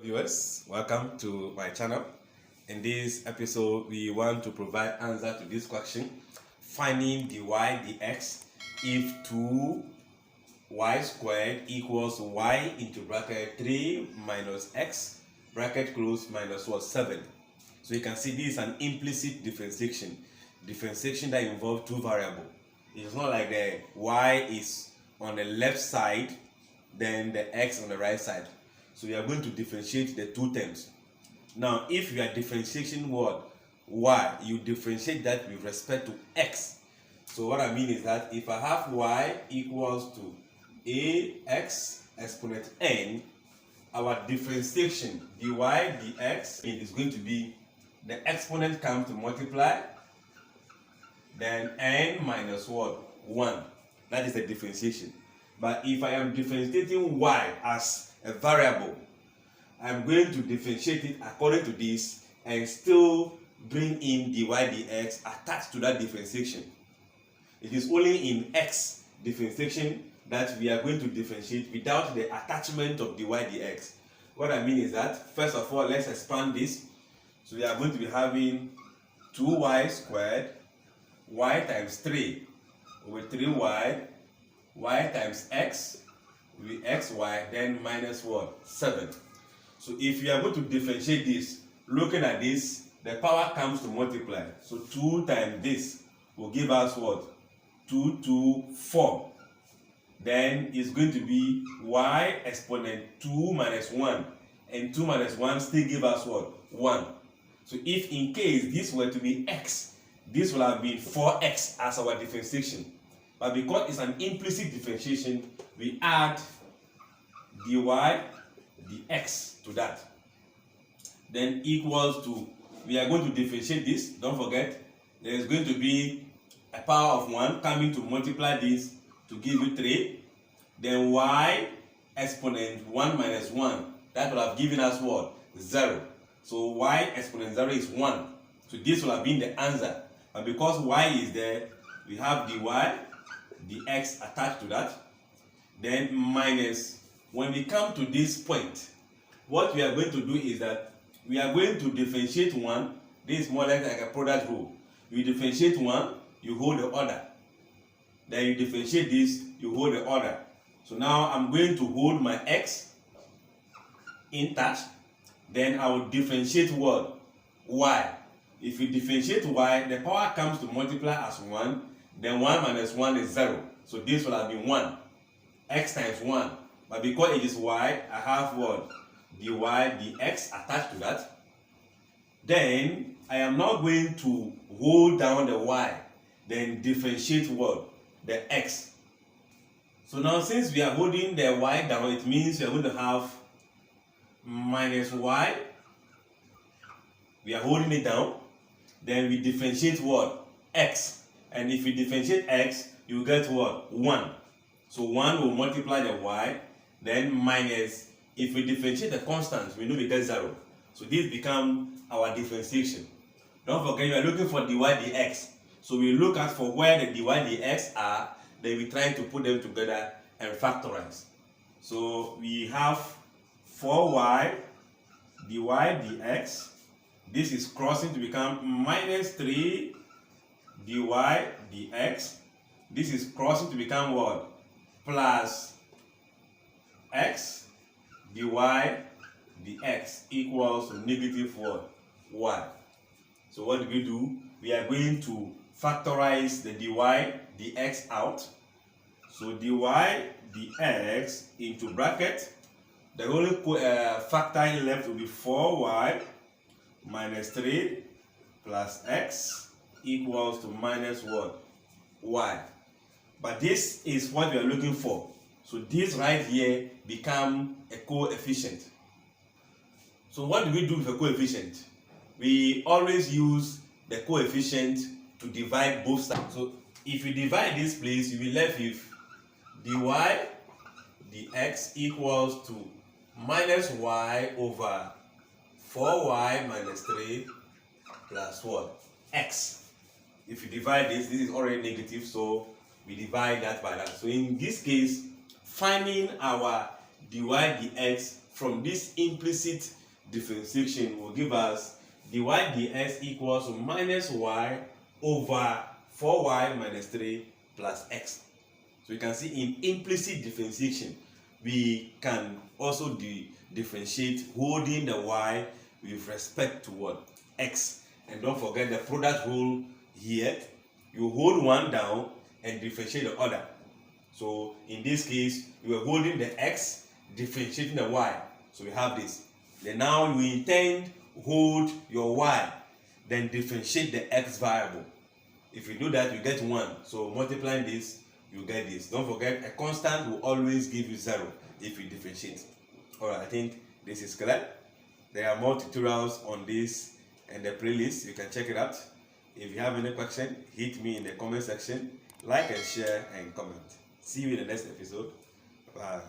Viewers, welcome to my channel. In this episode, we want to provide answer to this question: finding dy dx if 2y squared equals y into bracket 3 minus x bracket close minus 7. So you can see this is an implicit differentiation that involves two variables. It's not like the y is on the left side, then the x on the right side. So we are going to differentiate the two terms. Now, if you are differentiating what? Y, you differentiate that with respect to x. So what I mean is that if I have y equals to ax exponent n, our differentiation dy dx is going to be the exponent comes to multiply, then n minus what? 1. That is the differentiation. But if I am differentiating y as a variable, I'm going to differentiate it according to this and still bring in dy dx attached to that differentiation. It is only in x differentiation that we are going to differentiate without the attachment of dy dx. What I mean is that, first of all, let's expand this. So we are going to be having 2y squared, y times 3 with 3y, y times x with xy, then minus what? 7. So if you are going to differentiate this, looking at this, the power comes to multiply. So 2 times this will give us what? 2, 4. Then it's going to be y exponent 2 minus 1. And 2 minus 1 still give us what? 1. So if in case this were to be x, this will have been 4x as our differentiation. But because it's an implicit differentiation, we add dy dx to that. Then equals to, we are going to differentiate this. Don't forget, there is going to be a power of 1 coming to multiply this to give you 3. Then y exponent 1 minus 1, that will have given us what? 0. So y exponent 0 is 1. So this will have been the answer. But because y is there, we have dy dx attached to that. Then minus, when we come to this point, what we are going to do is that we are going to differentiate 1. This is more like a product rule. You differentiate 1, you hold the other. Then you differentiate this, you hold the other. So now I'm going to hold my x intact. Then I will differentiate what? Y. If you differentiate y, the power comes to multiply as 1. Then 1 minus 1 is 0. So this will have been 1. X times 1. But because it is y, I have what? Dy dx attached to that. Then I am now going to hold down the y. Then differentiate what? The x. So now since we are holding the y down, it means we are going to have minus y. We are holding it down. Then we differentiate what? X. And if we differentiate x, you get what? 1. So 1 will multiply the y, then minus, if we differentiate the constants, we know we get 0. So this becomes our differentiation. Don't forget, you are looking for dy dx. So we look at for where the dy dx are, then we try to put them together and factorize. So we have 4y dy dx. This is crossing to become minus 3 dy dx. This is crossing to become what? Plus x dy dx equals negative what? Y. So what do we do? We are going to factorize the dy dx out. So dy dx into bracket. The only factor left will be 4y minus 3 plus x equals to minus what? Y. But this is what we are looking for. So this right here become a coefficient. So what do we do with a coefficient? We always use the coefficient to divide both sides. So if you divide this place, you will left with dy dx equals to minus y over 4y minus 3 plus what? X. If you divide this is already negative, so we divide that by that. So in this case, finding our dy dx from this implicit differentiation will give us dy dx equals minus y over 4y minus 3 plus x. So you can see in implicit differentiation, we can also differentiate holding the y with respect to what? X. And don't forget the product rule here. You hold one down and differentiate the other. So in this case, you are holding the x, differentiating the y. So we have this. Then now you intend hold your y, then differentiate the x variable. If you do that, you get 1. So multiplying this, you get this. Don't forget, a constant will always give you 0 if you differentiate. Alright, I think this is clear. There are more tutorials on this in the playlist. You can check it out. If you have any question, hit me in the comment section. Like and share and comment. See you in the next episode. Bye.